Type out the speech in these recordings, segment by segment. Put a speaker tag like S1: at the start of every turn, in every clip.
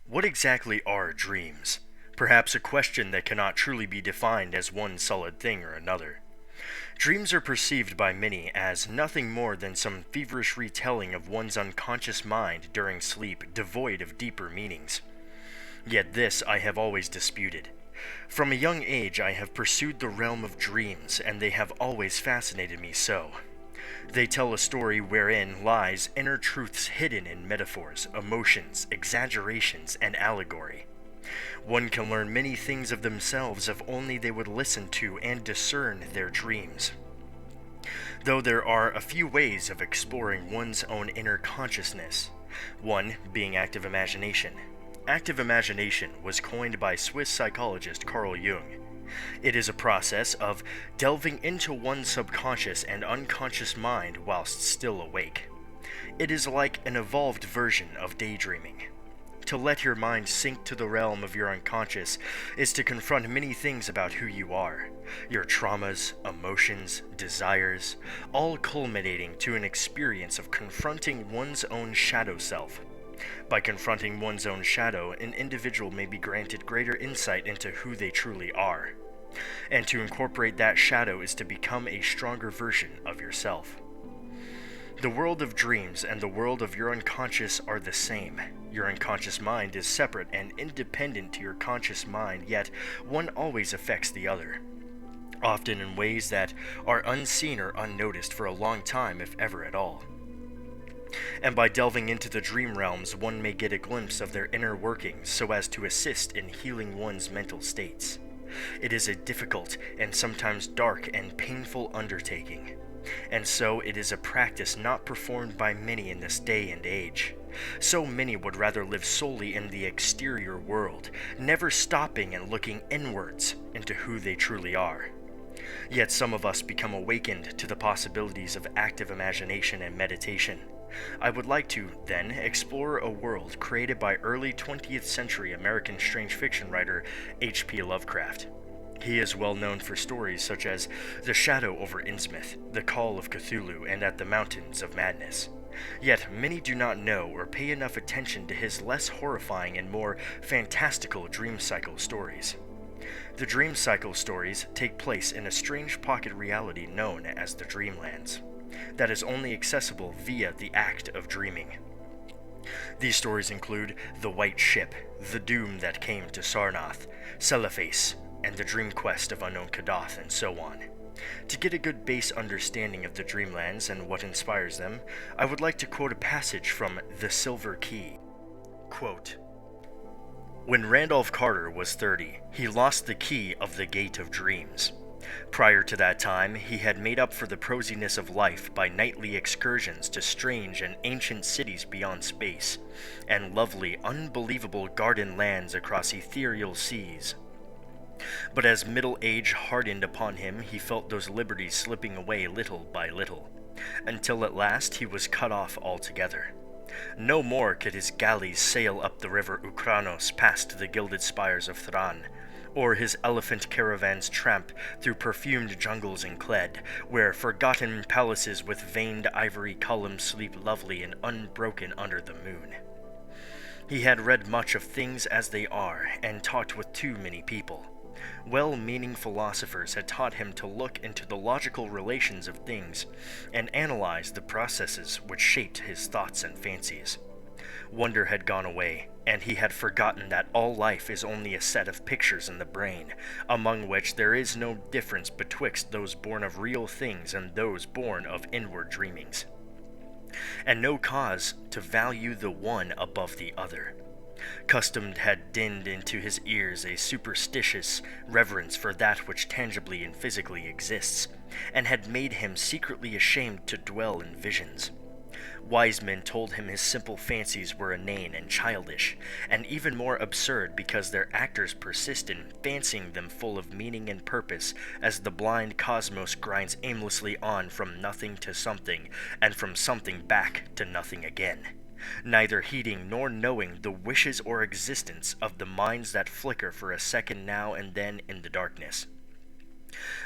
S1: What exactly are dreams? Perhaps a question that cannot truly be defined as one solid thing or another. Dreams are perceived by many as nothing more than some feverish retelling of one's unconscious mind during sleep, devoid of deeper meanings. Yet this I have always disputed. From a young age I have pursued the realm of dreams, and they have always fascinated me so. They tell a story wherein lies inner truths hidden in metaphors, emotions, exaggerations, and allegory. One can learn many things of themselves if only they would listen to and discern their dreams. Though there are a few ways of exploring one's own inner consciousness, one being active imagination. Active imagination was coined by Swiss psychologist Carl Jung. It is a process of delving into one's subconscious and unconscious mind whilst still awake. It is like an evolved version of daydreaming. To let your mind sink to the realm of your unconscious is to confront many things about who you are, your traumas, emotions, desires, all culminating to an experience of confronting one's own shadow self. By confronting one's own shadow, an individual may be granted greater insight into who they truly are. And to incorporate that shadow is to become a stronger version of yourself. The world of dreams and the world of your unconscious are the same. Your unconscious mind is separate and independent to your conscious mind, yet one always affects the other, often in ways that are unseen or unnoticed for a long time, if ever at all. And by delving into the dream realms, one may get a glimpse of their inner workings so as to assist in healing one's mental states. It is a difficult and sometimes dark and painful undertaking, and so it is a practice not performed by many in this day and age. So many would rather live solely in the exterior world, never stopping and looking inwards into who they truly are. Yet some of us become awakened to the possibilities of active imagination and meditation. I would like to, then, explore a world created by early 20th century American strange fiction writer H.P. Lovecraft. He is well known for stories such as The Shadow over Innsmouth, The Call of Cthulhu, and At the Mountains of Madness. Yet many do not know or pay enough attention to his less horrifying and more fantastical dream cycle stories. The dream cycle stories take place in a strange pocket reality known as the Dreamlands, that is only accessible via the act of dreaming. These stories include The White Ship, The Doom That Came to Sarnath, Cellophase, and The Dream Quest of Unknown Kadath, and so on. To get a good base understanding of the Dreamlands and what inspires them, I would like to quote a passage from The Silver Key. Quote, "When Randolph Carter was 30, he lost the key of the Gate of Dreams. Prior to that time, he had made up for the prosiness of life by nightly excursions to strange and ancient cities beyond space, and lovely, unbelievable garden lands across ethereal seas. But as middle age hardened upon him, he felt those liberties slipping away little by little, until at last he was cut off altogether. No more could his galleys sail up the river Ukranos past the gilded spires of Thran, or his elephant caravans tramp through perfumed jungles in Cled, where forgotten palaces with veined ivory columns sleep lovely and unbroken under the moon. He had read much of things as they are, and talked with too many people. Well-meaning philosophers had taught him to look into the logical relations of things, and analyze the processes which shaped his thoughts and fancies. Wonder had gone away, and he had forgotten that all life is only a set of pictures in the brain, among which there is no difference betwixt those born of real things and those born of inward dreamings, and no cause to value the one above the other. Custom had dinned into his ears a superstitious reverence for that which tangibly and physically exists, and had made him secretly ashamed to dwell in visions. Wise men told him his simple fancies were inane and childish, and even more absurd because their actors persist in fancying them full of meaning and purpose as the blind cosmos grinds aimlessly on from nothing to something, and from something back to nothing again, neither heeding nor knowing the wishes or existence of the minds that flicker for a second now and then in the darkness.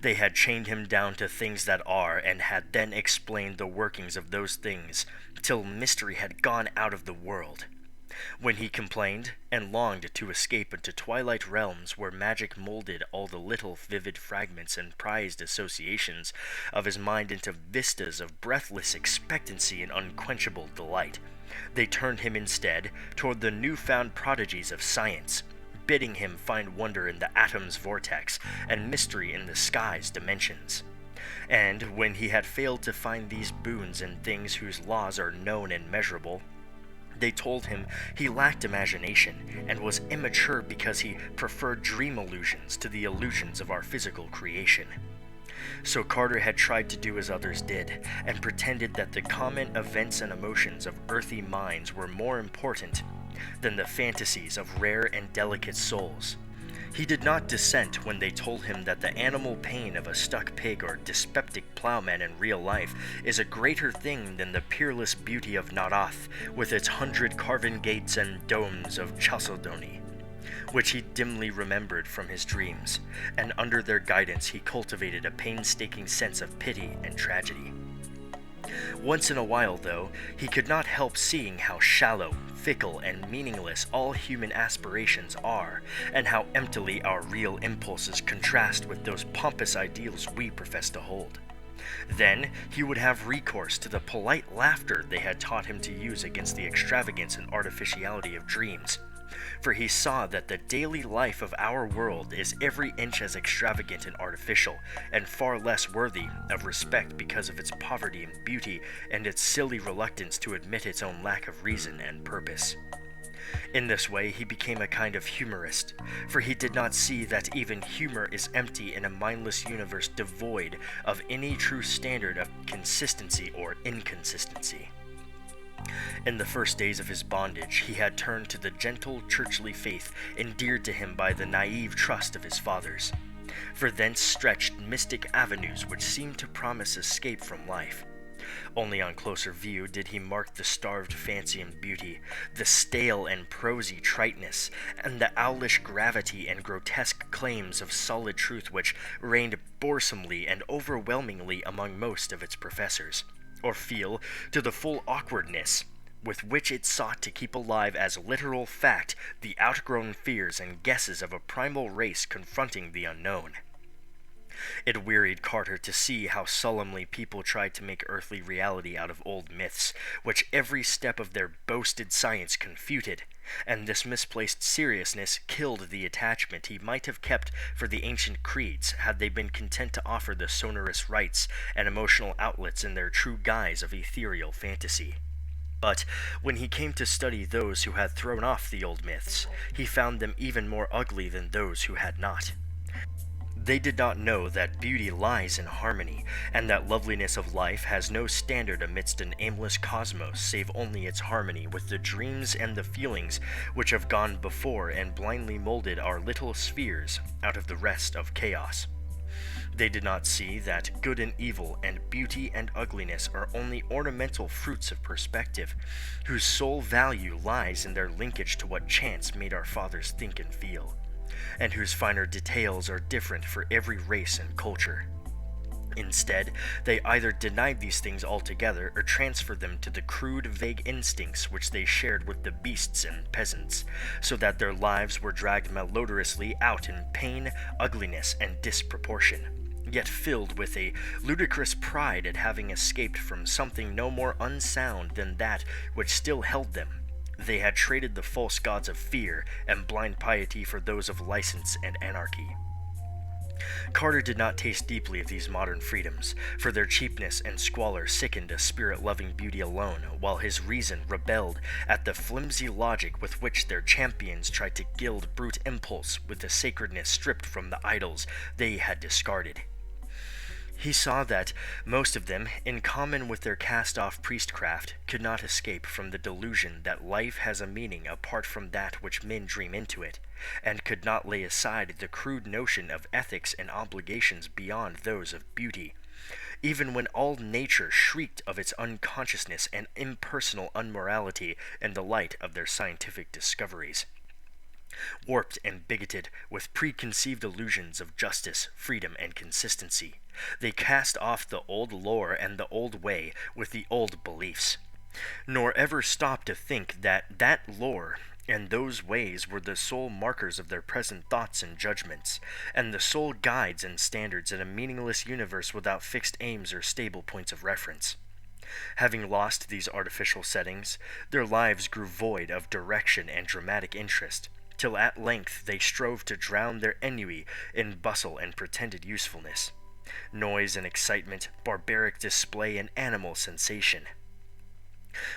S1: They had chained him down to things that are, and had then explained the workings of those things, till mystery had gone out of the world. When he complained and longed to escape into twilight realms where magic molded all the little vivid fragments and prized associations of his mind into vistas of breathless expectancy and unquenchable delight, they turned him instead toward the newfound prodigies of science, bidding him find wonder in the atom's vortex and mystery in the sky's dimensions. And when he had failed to find these boons in things whose laws are known and measurable, they told him he lacked imagination and was immature because he preferred dream illusions to the illusions of our physical creation. So Carter had tried to do as others did, and pretended that the common events and emotions of earthy minds were more important than the fantasies of rare and delicate souls. He did not dissent when they told him that the animal pain of a stuck pig or dyspeptic plowman in real life is a greater thing than the peerless beauty of Narath, with its 100 carven gates and domes of Chalcedony, which he dimly remembered from his dreams, and under their guidance he cultivated a painstaking sense of pity and tragedy. Once in a while, though, he could not help seeing how shallow, fickle, and meaningless all human aspirations are, and how emptily our real impulses contrast with those pompous ideals we profess to hold. Then he would have recourse to the polite laughter they had taught him to use against the extravagance and artificiality of dreams, for he saw that the daily life of our world is every inch as extravagant and artificial, and far less worthy of respect because of its poverty and beauty and its silly reluctance to admit its own lack of reason and purpose. In this way he became a kind of humorist, for he did not see that even humor is empty in a mindless universe devoid of any true standard of consistency or inconsistency. In the first days of his bondage, he had turned to the gentle churchly faith endeared to him by the naive trust of his fathers, for thence stretched mystic avenues which seemed to promise escape from life. Only on closer view did he mark the starved fancy and beauty, the stale and prosy triteness, and the owlish gravity and grotesque claims of solid truth which reigned boresomely and overwhelmingly among most of its professors, or feel to the full awkwardness with which it sought to keep alive as literal fact the outgrown fears and guesses of a primal race confronting the unknown. It wearied Carter to see how solemnly people tried to make earthly reality out of old myths, which every step of their boasted science confuted, and this misplaced seriousness killed the attachment he might have kept for the ancient creeds had they been content to offer the sonorous rites and emotional outlets in their true guise of ethereal fantasy. But when he came to study those who had thrown off the old myths, he found them even more ugly than those who had not. They did not know that beauty lies in harmony, and that loveliness of life has no standard amidst an aimless cosmos save only its harmony with the dreams and the feelings which have gone before and blindly molded our little spheres out of the rest of chaos. They did not see that good and evil and beauty and ugliness are only ornamental fruits of perspective, whose sole value lies in their linkage to what chance made our fathers think and feel, and whose finer details are different for every race and culture. Instead, they either denied these things altogether or transferred them to the crude, vague instincts which they shared with the beasts and peasants, so that their lives were dragged malodorously out in pain, ugliness, and disproportion, yet filled with a ludicrous pride at having escaped from something no more unsound than that which still held them. They had traded the false gods of fear and blind piety for those of license and anarchy. Carter did not taste deeply of these modern freedoms, for their cheapness and squalor sickened a spirit-loving beauty alone, while his reason rebelled at the flimsy logic with which their champions tried to gild brute impulse with the sacredness stripped from the idols they had discarded. He saw that most of them, in common with their cast-off priestcraft, could not escape from the delusion that life has a meaning apart from that which men dream into it, and could not lay aside the crude notion of ethics and obligations beyond those of beauty, even when all nature shrieked of its unconsciousness and impersonal unmorality in the light of their scientific discoveries. Warped and bigoted with preconceived illusions of justice, freedom, and consistency, they cast off the old lore and the old way with the old beliefs. nor ever stop to think that that lore and those ways were the sole markers of their present thoughts and judgments, and the sole guides and standards in a meaningless universe without fixed aims or stable points of reference. Having lost these artificial settings, their lives grew void of direction and dramatic interest, till at length they strove to drown their ennui in bustle and pretended usefulness, noise and excitement, barbaric display and animal sensation.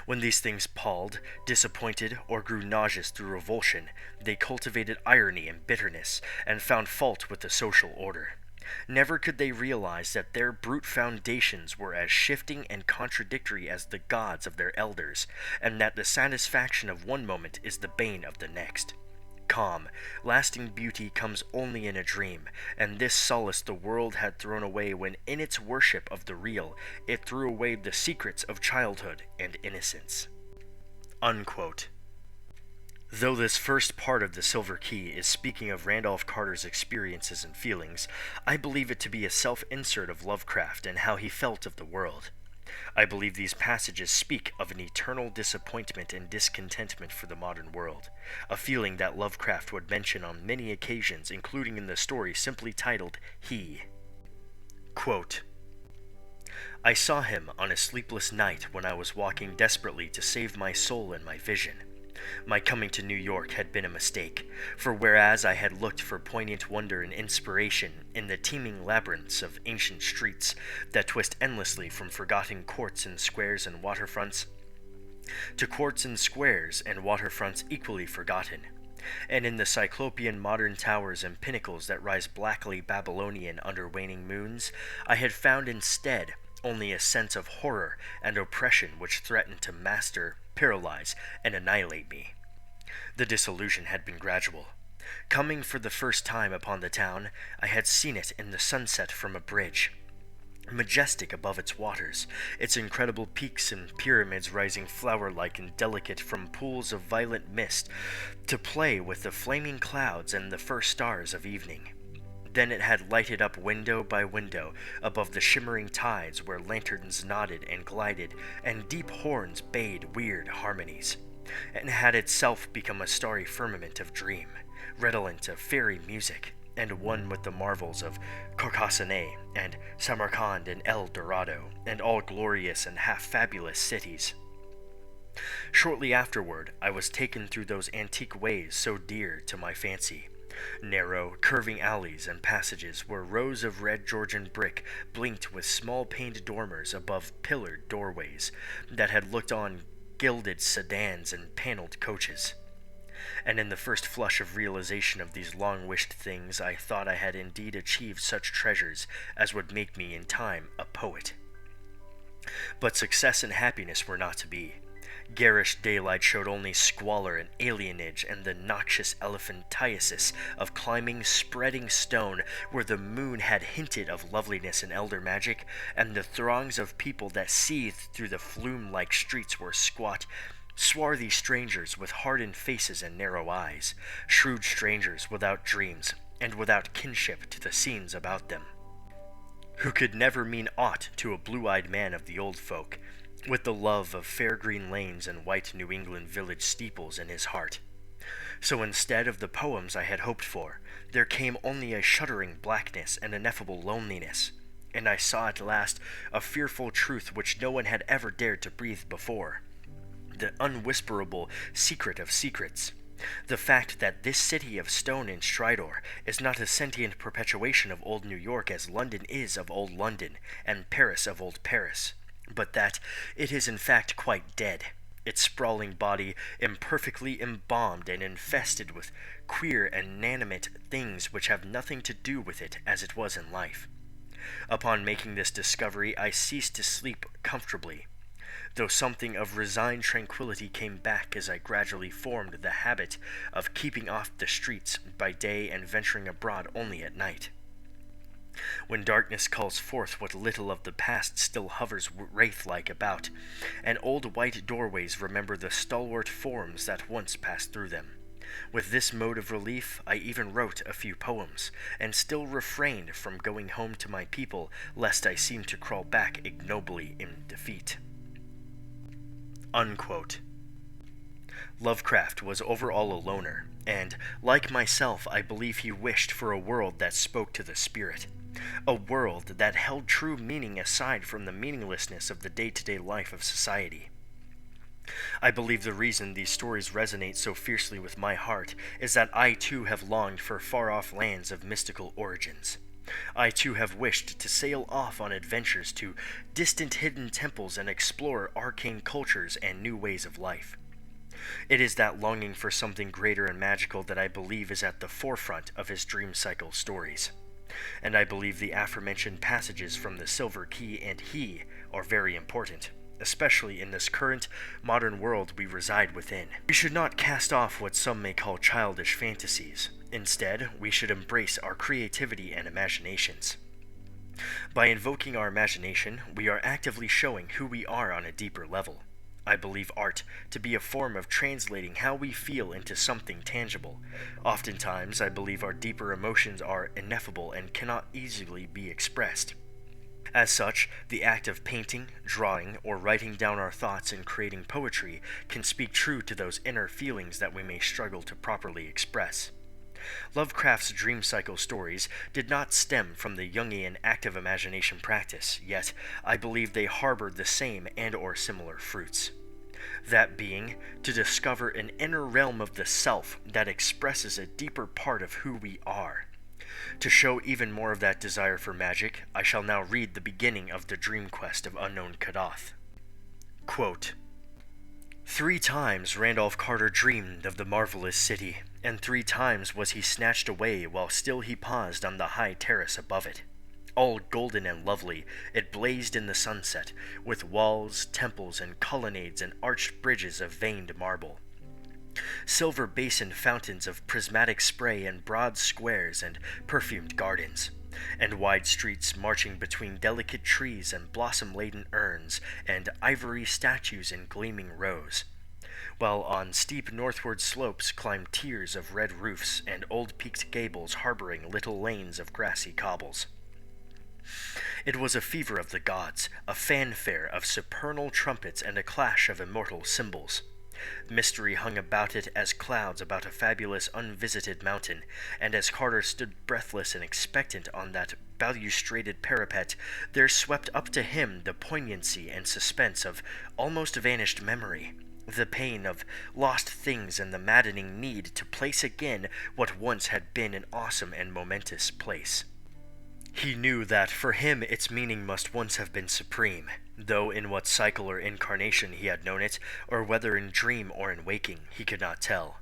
S1: When these things palled, disappointed, or grew nauseous through revulsion, they cultivated irony and bitterness, and found fault with the social order. Never could they realize that their brute foundations were as shifting and contradictory as the gods of their elders, and that the satisfaction of one moment is the bane of the next. Calm, lasting beauty comes only in a dream, and this solace the world had thrown away when in its worship of the real, it threw away the secrets of childhood and innocence." Unquote. Though this first part of The Silver Key is speaking of Randolph Carter's experiences and feelings, I believe it to be a self-insert of Lovecraft and how he felt of the world. I believe these passages speak of an eternal disappointment and discontentment for the modern world, a feeling that Lovecraft would mention on many occasions, including in the story simply titled He. Quote, "I saw him on a sleepless night when I was walking desperately to save my soul and my vision. My coming to New York had been a mistake, for whereas I had looked for poignant wonder and inspiration in the teeming labyrinths of ancient streets that twist endlessly from forgotten courts and squares and waterfronts to courts and squares and waterfronts equally forgotten, and in the cyclopean modern towers and pinnacles that rise blackly Babylonian under waning moons, I had found instead only a sense of horror and oppression which threatened to master, paralyze, and annihilate me. The disillusion had been gradual. Coming for the first time upon the town, I had seen it in the sunset from a bridge, majestic above its waters, its incredible peaks and pyramids rising flower-like and delicate from pools of violet mist, to play with the flaming clouds and the first stars of evening. Then it had lighted up window by window above the shimmering tides where lanterns nodded and glided and deep horns bayed weird harmonies, and had itself become a starry firmament of dream, redolent of fairy music, and one with the marvels of Carcassonne and Samarcand and El Dorado, and all glorious and half-fabulous cities. Shortly afterward, I was taken through those antique ways so dear to my fancy, narrow, curving alleys and passages where rows of red Georgian brick blinked with small-paned dormers above pillared doorways that had looked on gilded sedans and paneled coaches. And in the first flush of realization of these long-wished things, I thought I had indeed achieved such treasures as would make me in time a poet. But success and happiness were not to be. Garish daylight showed only squalor and alienage and the noxious elephantiasis of climbing, spreading stone where the moon had hinted of loveliness and elder magic, and the throngs of people that seethed through the flume-like streets were squat, swarthy strangers with hardened faces and narrow eyes, shrewd strangers without dreams and without kinship to the scenes about them, who could never mean aught to a blue-eyed man of the old folk, with the love of fair green lanes and white New England village steeples in his heart. So instead of the poems I had hoped for, there came only a shuddering blackness and ineffable loneliness, and I saw at last a fearful truth which no one had ever dared to breathe before, the unwhisperable secret of secrets, the fact that this city of stone and stridor is not a sentient perpetuation of old New York as London is of old London, and Paris of old Paris, but that it is in fact quite dead, its sprawling body imperfectly embalmed and infested with queer and inanimate things which have nothing to do with it as it was in life. Upon making this discovery, I ceased to sleep comfortably, though something of resigned tranquillity came back as I gradually formed the habit of keeping off the streets by day and venturing abroad only at night. When darkness calls forth what little of the past still hovers wraith-like about, and old white doorways remember the stalwart forms that once passed through them. With this mode of relief, I even wrote a few poems, and still refrained from going home to my people, lest I seem to crawl back ignobly in defeat. Unquote. Lovecraft was overall a loner, and, like myself, I believe he wished for a world that spoke to the spirit. A world that held true meaning aside from the meaninglessness of the day-to-day life of society. I believe the reason these stories resonate so fiercely with my heart is that I too have longed for far-off lands of mystical origins. I too have wished to sail off on adventures to distant hidden temples and explore arcane cultures and new ways of life. It is that longing for something greater and magical that I believe is at the forefront of his dream cycle stories. And I believe the aforementioned passages from the Silver Key and He are very important, especially in this current, modern world we reside within. We should not cast off what some may call childish fantasies. Instead, we should embrace our creativity and imaginations. By invoking our imagination, we are actively showing who we are on a deeper level. I believe art to be a form of translating how we feel into something tangible. Oftentimes, I believe our deeper emotions are ineffable and cannot easily be expressed. As such, the act of painting, drawing, or writing down our thoughts and creating poetry can speak true to those inner feelings that we may struggle to properly express. Lovecraft's dream cycle stories did not stem from the Jungian active imagination practice, yet I believe they harbored the same and or similar fruits. That being, to discover an inner realm of the self that expresses a deeper part of who we are. To show even more of that desire for magic, I shall now read the beginning of the dream quest of unknown Kadath. Quote, 3 times Randolph Carter dreamed of the marvelous city, and 3 times was he snatched away while still he paused on the high terrace above it. All golden and lovely, it blazed in the sunset, with walls, temples, and colonnades and arched bridges of veined marble. Silver basin fountains of prismatic spray and broad squares and perfumed gardens, and wide streets marching between delicate trees and blossom-laden urns and ivory statues in gleaming rows, while on steep northward slopes climbed tiers of red roofs and old peaked gables harboring little lanes of grassy cobbles. It was a fever of the gods, a fanfare of supernal trumpets and a clash of immortal cymbals. Mystery hung about it as clouds about a fabulous unvisited mountain, and as Carter stood breathless and expectant on that balustraded parapet, there swept up to him the poignancy and suspense of almost vanished memory, the pain of lost things and the maddening need to place again what once had been an awesome and momentous place. He knew that for him its meaning must once have been supreme, though in what cycle or incarnation he had known it, or whether in dream or in waking, he could not tell.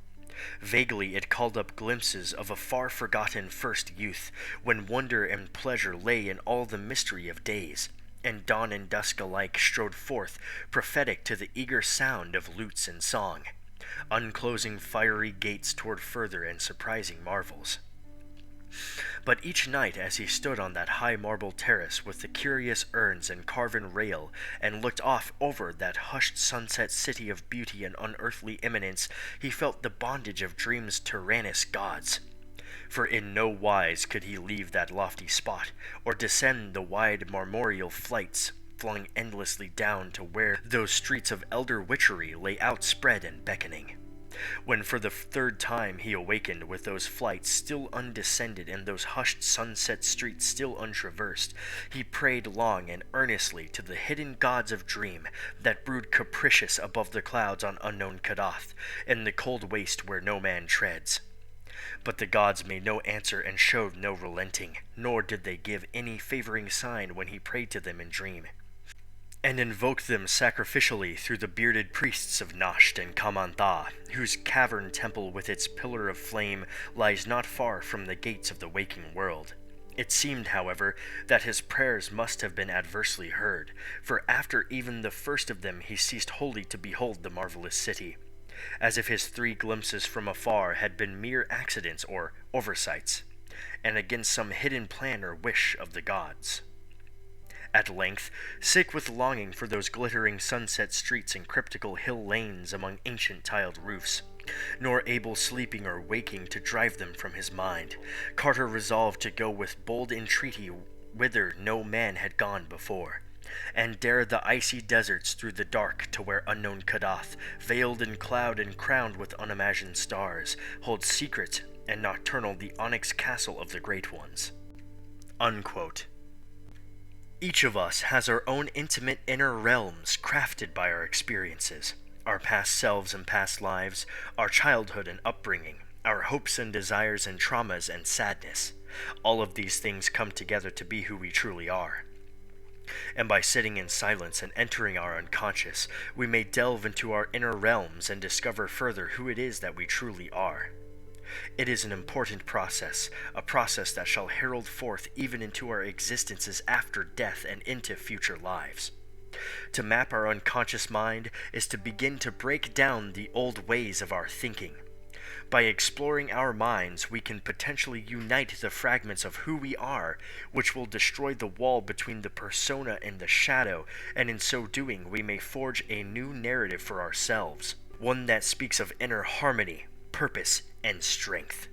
S1: Vaguely it called up glimpses of a far-forgotten first youth, when wonder and pleasure lay in all the mystery of days, and dawn and dusk alike strode forth, prophetic to the eager sound of lutes and song, unclosing fiery gates toward further and surprising marvels. But each night as he stood on that high marble terrace with the curious urns and carven rail and looked off over that hushed sunset city of beauty and unearthly eminence, he felt the bondage of dream's tyrannous gods. For in no wise could he leave that lofty spot, or descend the wide marmoreal flights flung endlessly down to where those streets of elder witchery lay outspread and beckoning. When for the 3rd time he awakened with those flights still undescended and those hushed sunset streets still untraversed, he prayed long and earnestly to the hidden gods of dream that brood capricious above the clouds on unknown Kadath, in the cold waste where no man treads. But the gods made no answer and showed no relenting, nor did they give any favoring sign when he prayed to them in dream, and invoked them sacrificially through the bearded priests of Nasht and Kamantha, whose cavern temple with its pillar of flame lies not far from the gates of the waking world. It seemed, however, that his prayers must have been adversely heard, for after even the first of them he ceased wholly to behold the marvelous city, as if his 3 glimpses from afar had been mere accidents or oversights, and against some hidden plan or wish of the gods. At length, sick with longing for those glittering sunset streets and cryptical hill lanes among ancient tiled roofs, nor able sleeping or waking to drive them from his mind, Carter resolved to go with bold entreaty whither no man had gone before, and dare the icy deserts through the dark to where unknown Kadath, veiled in cloud and crowned with unimagined stars, holds secret and nocturnal the onyx castle of the great ones. Unquote. Each of us has our own intimate inner realms crafted by our experiences, our past selves and past lives, our childhood and upbringing, our hopes and desires and traumas and sadness. All of these things come together to be who we truly are. And by sitting in silence and entering our unconscious, we may delve into our inner realms and discover further who it is that we truly are. It is an important process, a process that shall herald forth even into our existences after death and into future lives. To map our unconscious mind is to begin to break down the old ways of our thinking. By exploring our minds, we can potentially unite the fragments of who we are, which will destroy the wall between the persona and the shadow, and in so doing we may forge a new narrative for ourselves, one that speaks of inner harmony, purpose, and strength.